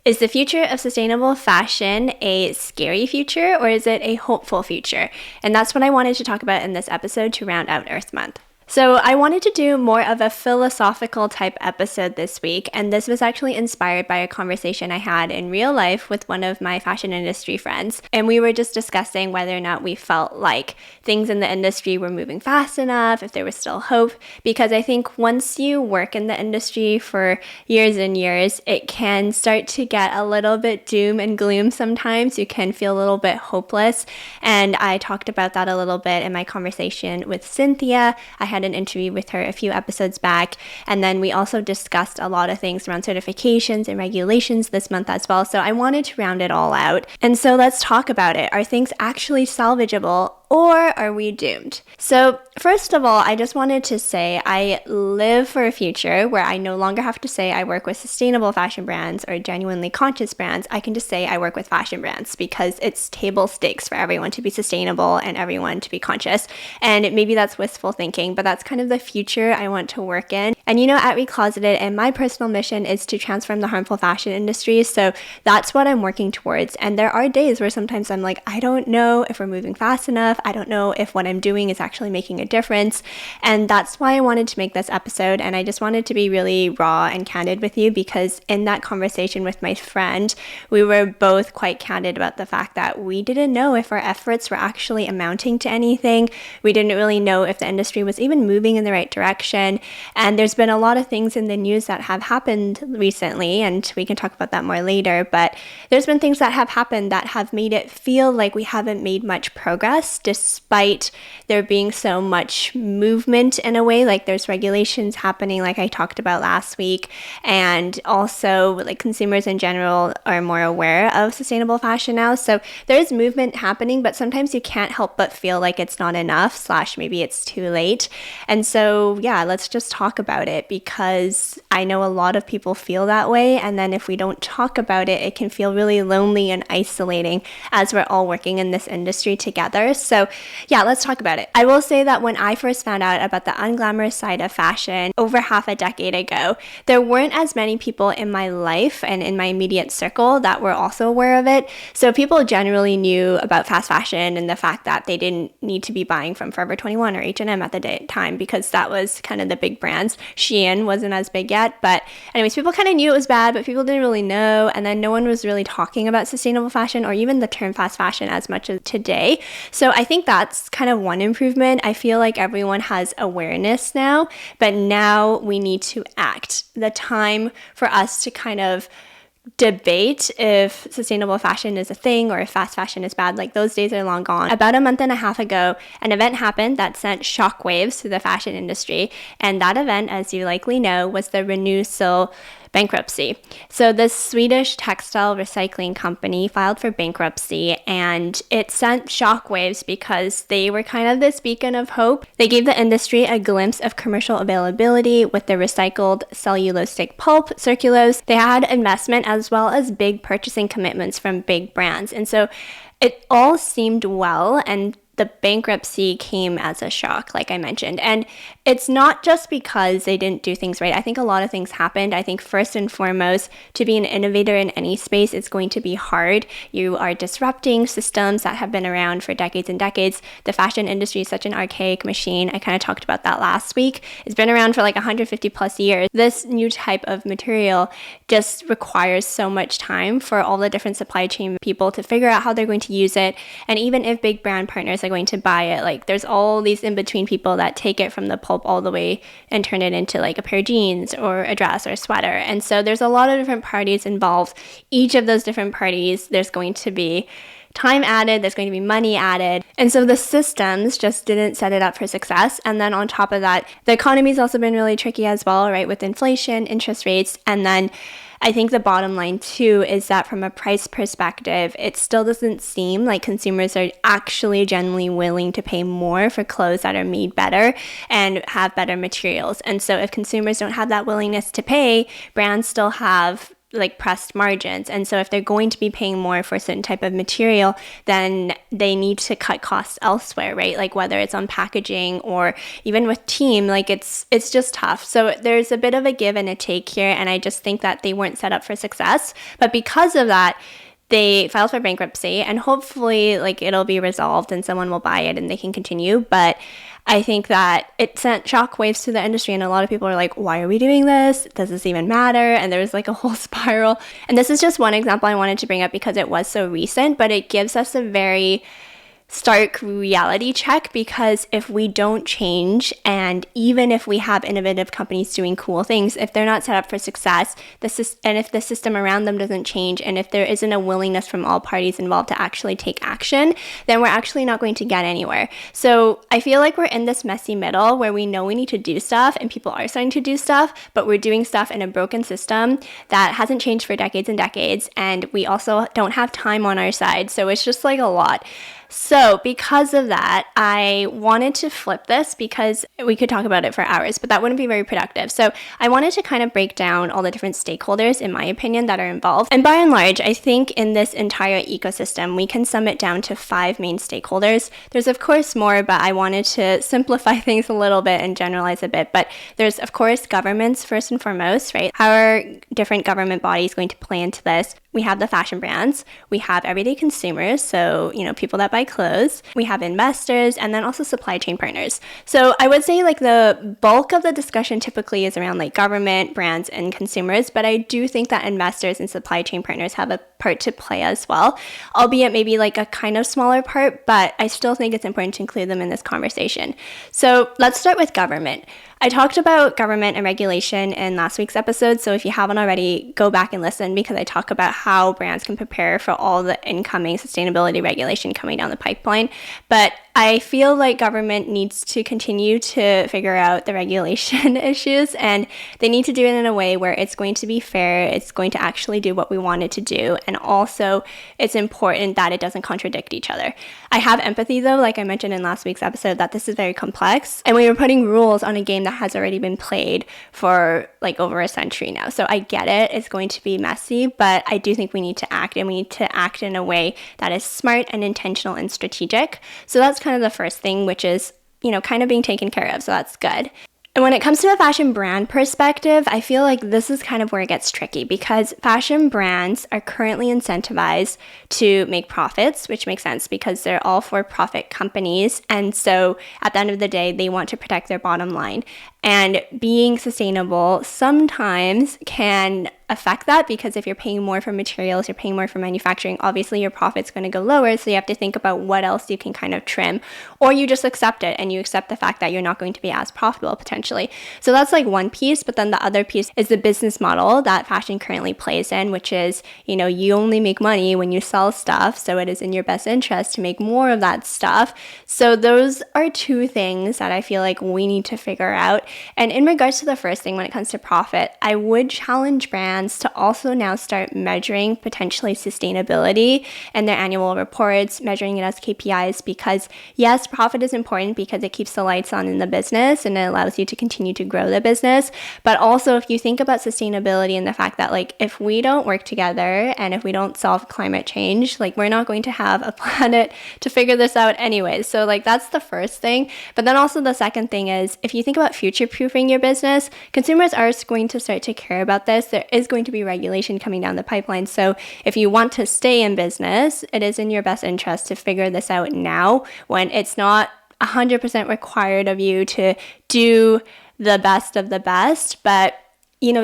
Is the future of sustainable fashion a scary future or is it a hopeful future? And that's what I wanted to talk about in this episode to round out Earth Month. So I wanted to do more of a philosophical type episode this week, and this was actually inspired by a conversation I had in real life with one of my fashion industry friends. And we were just discussing whether or not we felt like things in the industry were moving fast enough, if there was still hope, because I think once you work in the industry for years and years, it can start to get a little bit doom and gloom sometimes. You can feel a little bit hopeless. And I talked about that a little bit in my conversation with Cynthia. I had an interview with her a few episodes back, and then we also discussed a lot of things around certifications and regulations this month as well. So I wanted to round it all out. And so let's talk about it. Are things actually salvageable, or are we doomed? So first of all, I just wanted to say I live for a future where I no longer have to say I work with sustainable fashion brands or genuinely conscious brands. I can just say I work with fashion brands because it's table stakes for everyone to be sustainable and everyone to be conscious. And maybe that's wistful thinking, but that's kind of the future I want to work in. And at Recloseted, and my personal mission is to transform the harmful fashion industry. So that's what I'm working towards. And there are days where sometimes I'm like, I don't know if we're moving fast enough. I don't know if what I'm doing is actually making a difference. And that's why I wanted to make this episode. And I just wanted to be really raw and candid with you, because in that conversation with my friend, we were both quite candid about the fact that we didn't know if our efforts were actually amounting to anything. We didn't really know if the industry was even moving in the right direction. And there's been a lot of things in the news that have happened recently, and we can talk about that more later. But there's been things that have happened that have made it feel like we haven't made much progress, despite there being so much movement in a way. Like there's regulations happening, like I talked about last week, and also like consumers in general are more aware of sustainable fashion now. So there's movement happening, but sometimes you can't help but feel like it's not enough, / maybe it's too late. And so yeah, let's just talk about it, because I know a lot of people feel that way. And then if we don't talk about it, it can feel really lonely and isolating as we're all working in this industry together. So yeah, let's talk about it. I will say that when I first found out about the unglamorous side of fashion over half a decade ago, there weren't as many people in my life and in my immediate circle that were also aware of it. So people generally knew about fast fashion and the fact that they didn't need to be buying from Forever 21 or H&M at the time, because that was kind of the big brands. Shein wasn't as big yet, but anyways, people kind of knew it was bad, but people didn't really know. And then no one was really talking about sustainable fashion or even the term fast fashion as much as today. So I think that's kind of one improvement. I feel like everyone has awareness now, but now we need to act. The time for us to kind of debate if sustainable fashion is a thing or if fast fashion is bad, like those days are long gone. About a month and a half ago, an event happened that sent shockwaves through the fashion industry. And that event, as you likely know, was the Recloseted bankruptcy. So the Swedish textile recycling company filed for bankruptcy, and it sent shockwaves because they were kind of this beacon of hope. They gave the industry a glimpse of commercial availability with the recycled cellulosic pulp, Cellulos. They had investment as well as big purchasing commitments from big brands. And so it all seemed well, and the bankruptcy came as a shock, like I mentioned. And it's not just because they didn't do things right. I think a lot of things happened. I think first and foremost, to be an innovator in any space, it's going to be hard. You are disrupting systems that have been around for decades and decades. The fashion industry is such an archaic machine. I kind of talked about that last week. It's been around for like 150 plus years. This new type of material just requires so much time for all the different supply chain people to figure out how they're going to use it. And even if big brand partners are going to buy it, like there's all these in-between people that take it from the pulp all the way and turn it into like a pair of jeans or a dress or a sweater. And so there's a lot of different parties involved. Each of those different parties, there's going to be time added, there's going to be money added. And so the systems just didn't set it up for success. And then on top of that, the economy's also been really tricky as well, right? With inflation, interest rates, and then I think the bottom line too is that from a price perspective, it still doesn't seem like consumers are actually genuinely willing to pay more for clothes that are made better and have better materials. And so if consumers don't have that willingness to pay, brands still have like pressed margins. And so if they're going to be paying more for a certain type of material, then they need to cut costs elsewhere, right? Like whether it's on packaging or even with team, like it's just tough. So there's a bit of a give and a take here. And I just think that they weren't set up for success. But because of that, they filed for bankruptcy, and hopefully like it'll be resolved and someone will buy it and they can continue. But I think that it sent shockwaves to the industry, and a lot of people are like, why are we doing this? Does this even matter? And there was like a whole spiral. And this is just one example I wanted to bring up because it was so recent, but it gives us a very stark reality check, because if we don't change, and even if we have innovative companies doing cool things, if they're not set up for success, and if the system around them doesn't change, and if there isn't a willingness from all parties involved to actually take action, then we're actually not going to get anywhere. So I feel like we're in this messy middle where we know we need to do stuff and people are starting to do stuff, but we're doing stuff in a broken system that hasn't changed for decades and decades, and we also don't have time on our side. So it's just like a lot. So because of that, I wanted to flip this, because we could talk about it for hours, but that wouldn't be very productive. So I wanted to kind of break down all the different stakeholders, in my opinion, that are involved. And by and large, I think in this entire ecosystem, we can sum it down to 5 main stakeholders. There's of course more, but I wanted to simplify things a little bit and generalize a bit. But there's of course governments first and foremost, right? How are different government bodies going to play into this? We have the fashion brands, we have everyday consumers, so, people that buy clothes, we have investors, and then also supply chain partners. So I would say like the bulk of the discussion typically is around like government, brands, and consumers, but I do think that investors and supply chain partners have a part to play as well, albeit maybe like a kind of smaller part, but I still think it's important to include them in this conversation. So let's start with government. I talked about government and regulation in last week's episode, so if you haven't already, go back and listen, because I talk about how brands can prepare for all the incoming sustainability regulation coming down the pipeline. But I feel like government needs to continue to figure out the regulation issues, and they need to do it in a way where it's going to be fair, it's going to actually do what we want it to do, and also it's important that it doesn't contradict each other. I have empathy though, like I mentioned in last week's episode, that this is very complex, and we were putting rules on a game that has already been played for like over a century now. So I get it, it's going to be messy, but I do think we need to act, and we need to act in a way that is smart and intentional and strategic. So that's kind of the first thing, which is, kind of being taken care of. So that's good. And when it comes to a fashion brand perspective, I feel like this is kind of where it gets tricky, because fashion brands are currently incentivized to make profits, which makes sense because they're all for-profit companies. And so at the end of the day, they want to protect their bottom line. And being sustainable sometimes can affect that, because if you're paying more for materials, you're paying more for manufacturing, obviously your profit's going to go lower. So you have to think about what else you can kind of trim, or you just accept it and you accept the fact that you're not going to be as profitable potentially. So that's like one piece. But then the other piece is the business model that fashion currently plays in, which is, you only make money when you sell stuff. So it is in your best interest to make more of that stuff. So those are 2 things that I feel like we need to figure out. And in regards to the first thing, when it comes to profit, I would challenge brands to also now start measuring potentially sustainability in their annual reports, measuring it as KPIs, because yes, profit is important because it keeps the lights on in the business and it allows you to continue to grow the business. But also if you think about sustainability and the fact that like if we don't work together and if we don't solve climate change, like we're not going to have a planet to figure this out anyways. So like that's the first thing. But then also the second thing is, if you think about future-proofing your business, consumers are going to start to care about this. There is going to be regulation coming down the pipeline. So if you want to stay in business, it is in your best interest to figure this out now, when it's not 100% required of you to do the best of the best, but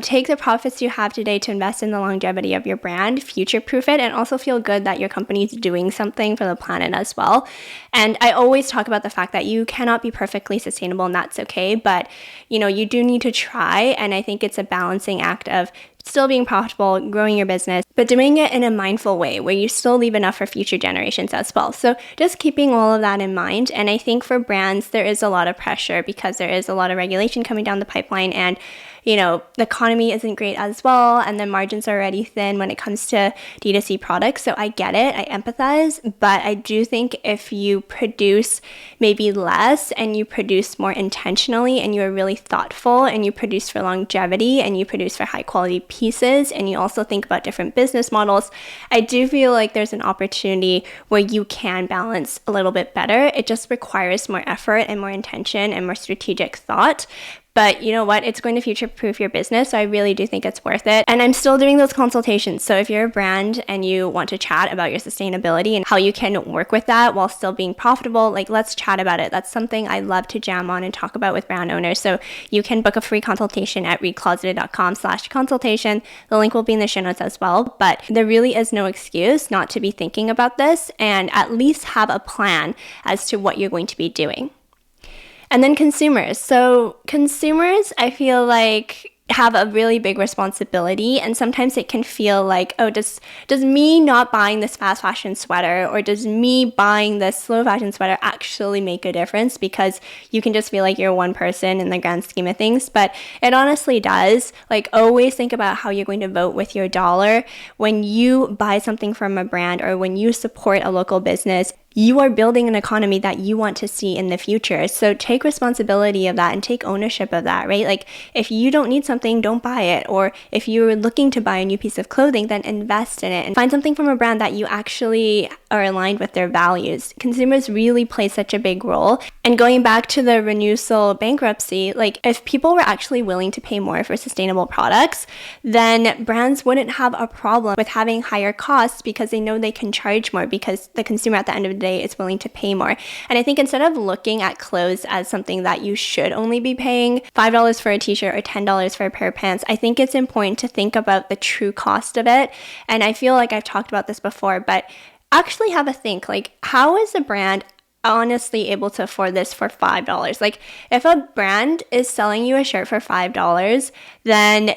take the profits you have today to invest in the longevity of your brand, future-proof it, and also feel good that your company's doing something for the planet as well. And I always talk about the fact that you cannot be perfectly sustainable, and that's okay, but you do need to try, and I think it's a balancing act of still being profitable, growing your business, but doing it in a mindful way where you still leave enough for future generations as well. So just keeping all of that in mind. And I think for brands, there is a lot of pressure because there is a lot of regulation coming down the pipeline, and the economy isn't great as well, and the margins are already thin when it comes to D2C products. So I get it, I empathize, but I do think if you produce maybe less and you produce more intentionally and you're really thoughtful and you produce for longevity and you produce for high quality pieces and you also think about different business models, I do feel like there's an opportunity where you can balance a little bit better. It just requires more effort and more intention and more strategic thought. But you know what? It's going to future-proof your business, so I really do think it's worth it. And I'm still doing those consultations. So if you're a brand and you want to chat about your sustainability and how you can work with that while still being profitable, like let's chat about it. That's something I love to jam on and talk about with brand owners. So you can book a free consultation at recloseted.com/consultation. The link will be in the show notes as well. But there really is no excuse not to be thinking about this and at least have a plan as to what you're going to be doing. And then consumers. So consumers, I feel like, have a really big responsibility, and sometimes it can feel like, oh, does me not buying this fast fashion sweater or does me buying this slow fashion sweater actually make a difference? Because you can just feel like you're one person in the grand scheme of things, but it honestly does. Like, always think about how you're going to vote with your dollar. When you buy something from a brand or when you support a local business, you are building an economy that you want to see in the future. So take responsibility of that and take ownership of that, right? Like, if you don't need something, don't buy it. Or if you're looking to buy a new piece of clothing, then invest in it and find something from a brand that you actually are aligned with their values. Consumers really play such a big role. And going back to the Recloseted bankruptcy, like, if people were actually willing to pay more for sustainable products, then brands wouldn't have a problem with having higher costs because they know they can charge more because the consumer at the end of the day is willing to pay more. And I think instead of looking at clothes as something that you should only be paying $5 for a t-shirt or $10 for a pair of pants, I think it's important to think about the true cost of it. And I feel like I've talked about this before, but actually have a think, like, how is a brand honestly able to afford this for $5? Like, if a brand is selling you a shirt for $5, then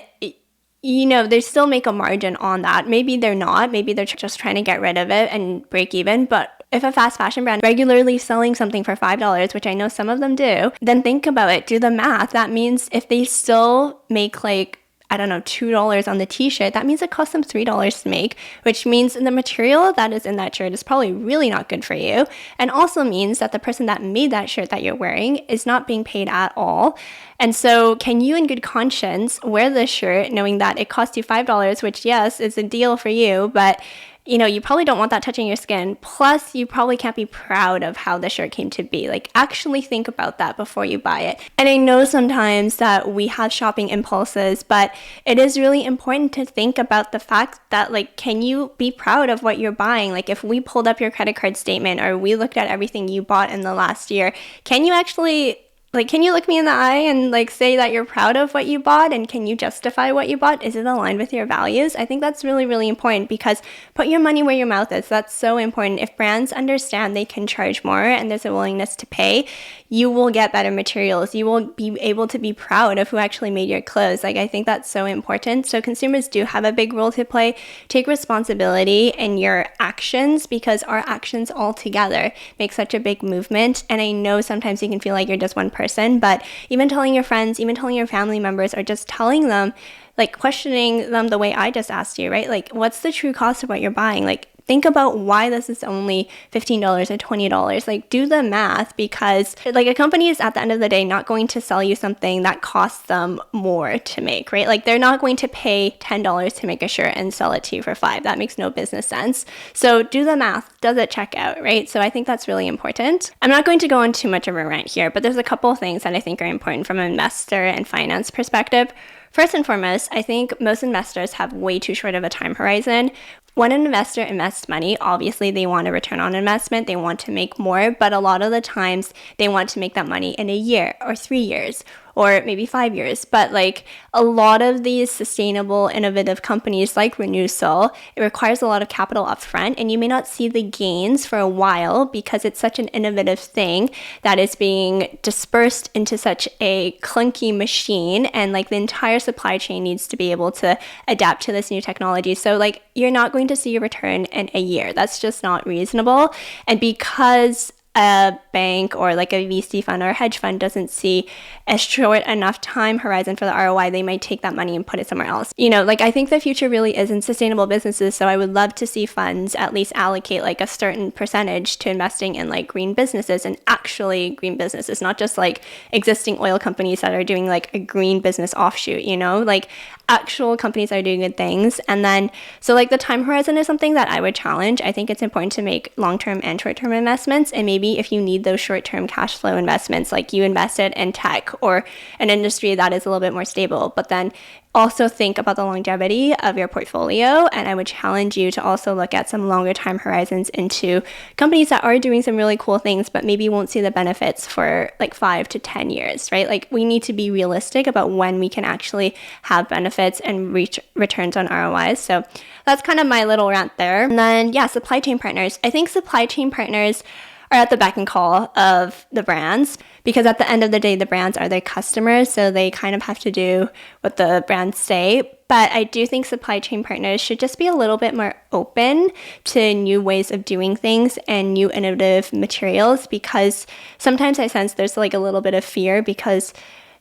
you know, they still make a margin on that. Maybe they're not. Maybe they're just trying to get rid of it and break even. But if a fast fashion brand regularly selling something for $5, which I know some of them do, then think about it. Do the math. That means if they still make like, I don't know, $2 on the t-shirt, that means it costs them $3 to make, which means the material that is in that shirt is probably really not good for you. And also means that the person that made that shirt that you're wearing is not being paid at all. And so can you in good conscience wear this shirt knowing that it cost you $5, which yes, is a deal for you, but you know, you probably don't want that touching your skin. Plus, you probably can't be proud of how the shirt came to be. Like, actually think about that before you buy it. And I know sometimes that we have shopping impulses, but it is really important to think about the fact that, like, can you be proud of what you're buying? Like, if we pulled up your credit card statement or we looked at everything you bought in the last year, can you actually, like, can you look me in the eye and like say that you're proud of what you bought, and can you justify what you bought? Is it aligned with your values? I think that's really, really important, because put your money where your mouth is. That's so important. If brands understand they can charge more and there's a willingness to pay, you will get better materials. You will be able to be proud of who actually made your clothes. Like, I think that's so important. So consumers do have a big role to play. Take responsibility in your actions, because our actions all together make such a big movement. And I know sometimes you can feel like you're just one person, but even telling your friends, even telling your family members, or just telling them, like, questioning them the way I just asked you, right? Like, what's the true cost of what you're buying? Like, think about why this is only $15 or $20. Like, do the math, because like, a company is at the end of the day not going to sell you something that costs them more to make, right? Like, they're not going to pay $10 to make a shirt and sell it to you for $5. That makes no business sense. So do the math. Does it check out, right? So I think that's really important. I'm not going to go on too much of a rant here, but there's a couple of things that I think are important from an investor and finance perspective. First and foremost, I think most investors have way too short of a time horizon. When an investor invests money, obviously they want a return on investment, they want to make more, but a lot of the times they want to make that money in a year or 3 years or maybe 5 years. But like, a lot of these sustainable, innovative companies like Recloseted, it requires a lot of capital upfront, and you may not see the gains for a while because it's such an innovative thing that is being dispersed into such a clunky machine, and like, the entire supply chain needs to be able to adapt to this new technology. So like, you're not going to see a return in a year. That's just not reasonable. And because a bank or like a VC fund or a hedge fund doesn't see a short enough time horizon for the ROI, they might take that money and put it somewhere else. You know, like, I think the future really is in sustainable businesses. So I would love to see funds at least allocate like a certain percentage to investing in like green businesses, and actually green businesses, not just like existing oil companies that are doing like a green business offshoot, you know, like actual companies are doing good things. And then, so like the time horizon is something that I would challenge. I think it's important to make long-term and short-term investments. And maybe if you need those short-term cash flow investments, like you invested in tech or an industry that is a little bit more stable, but then also think about the longevity of your portfolio. And I would challenge you to also look at some longer time horizons into companies that are doing some really cool things, but maybe won't see the benefits for like 5 to 10 years, right? Like we need to be realistic about when we can actually have benefits and reach returns on ROIs. So that's kind of my little rant there. And then, yeah, supply chain partners. I think supply chain partners are at the beck and call of the brands, because at the end of the day, the brands are their customers, so they kind of have to do what the brands say. But I do think supply chain partners should just be a little bit more open to new ways of doing things and new innovative materials, because sometimes I sense there's like a little bit of fear because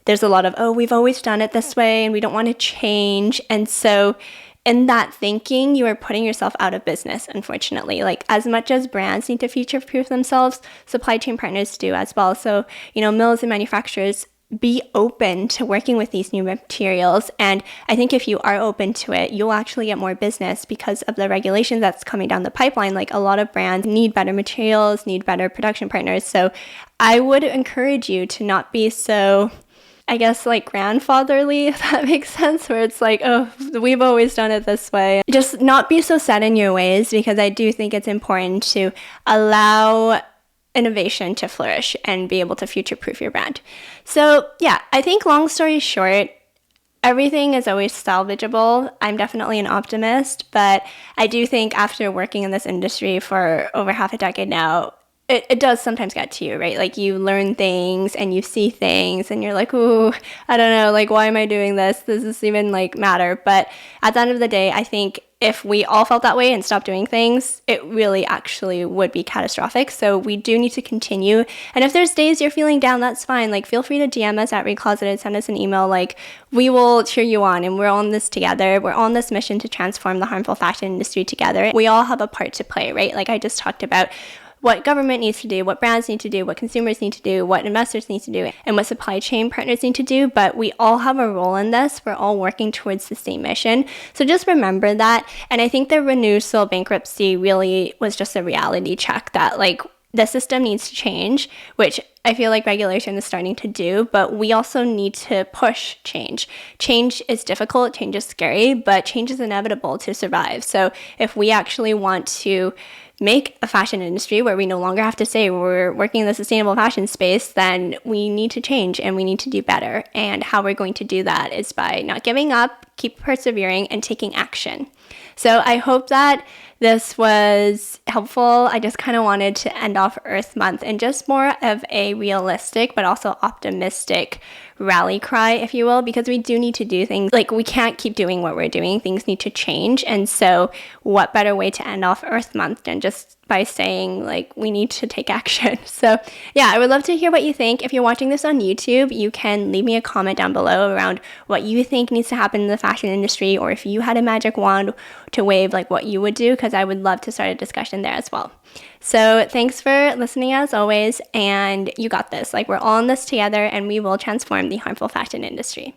there's a lot of, oh, we've always done it this way and we don't want to change. And so in that thinking, you are putting yourself out of business, unfortunately. Like as much as brands need to future-proof themselves, supply chain partners do as well. So, mills and manufacturers, be open to working with these new materials. And I think if you are open to it, you'll actually get more business because of the regulation that's coming down the pipeline. Like a lot of brands need better materials, need better production partners. So I would encourage you to not be so, I guess, like grandfatherly, if that makes sense, where it's like, oh, we've always done it this way. Just not be so set in your ways, because I do think it's important to allow innovation to flourish and be able to future-proof your brand. So yeah, I think long story short, everything is always salvageable. I'm definitely an optimist, but I do think after working in this industry for over half a decade now, it does sometimes get to you, right? Like you learn things and you see things and you're like, ooh, I don't know, like why am I doing this? Does this even like matter? But at the end of the day, I think if we all felt that way and stopped doing things, it really actually would be catastrophic. So we do need to continue. And if there's days you're feeling down, that's fine. Like feel free to DM us at Recloseted, send us an email. Like we will cheer you on, and we're on this together. We're on this mission to transform the harmful fashion industry together. We all have a part to play, right? Like I just talked about what government needs to do, what brands need to do, what consumers need to do, what investors need to do, and what supply chain partners need to do. But we all have a role in this. We're all working towards the same mission. So just remember that. And I think the renewal bankruptcy really was just a reality check that like the system needs to change, which I feel like regulation is starting to do, but we also need to push change. Change is difficult, change is scary, but change is inevitable to survive. So if we actually want to make a fashion industry where we no longer have to say we're working in the sustainable fashion space, then we need to change and we need to do better. And how we're going to do that is by not giving up, keep persevering, and taking action. So I hope that this was helpful. I just kind of wanted to end off Earth Month in just more of a realistic but also optimistic rally cry, if you will, because we do need to do things. Like we can't keep doing what we're doing. Things need to change. And so what better way to end off Earth Month than just by saying like we need to take action. So yeah, I would love to hear what you think. If you're watching this on YouTube, you can leave me a comment down below around what you think needs to happen in the fashion industry, or if you had a magic wand to wave, like what you would do, because I would love to start a discussion there as well. So thanks for listening as always, and you got this. Like we're all in this together, and we will transform the harmful fashion industry.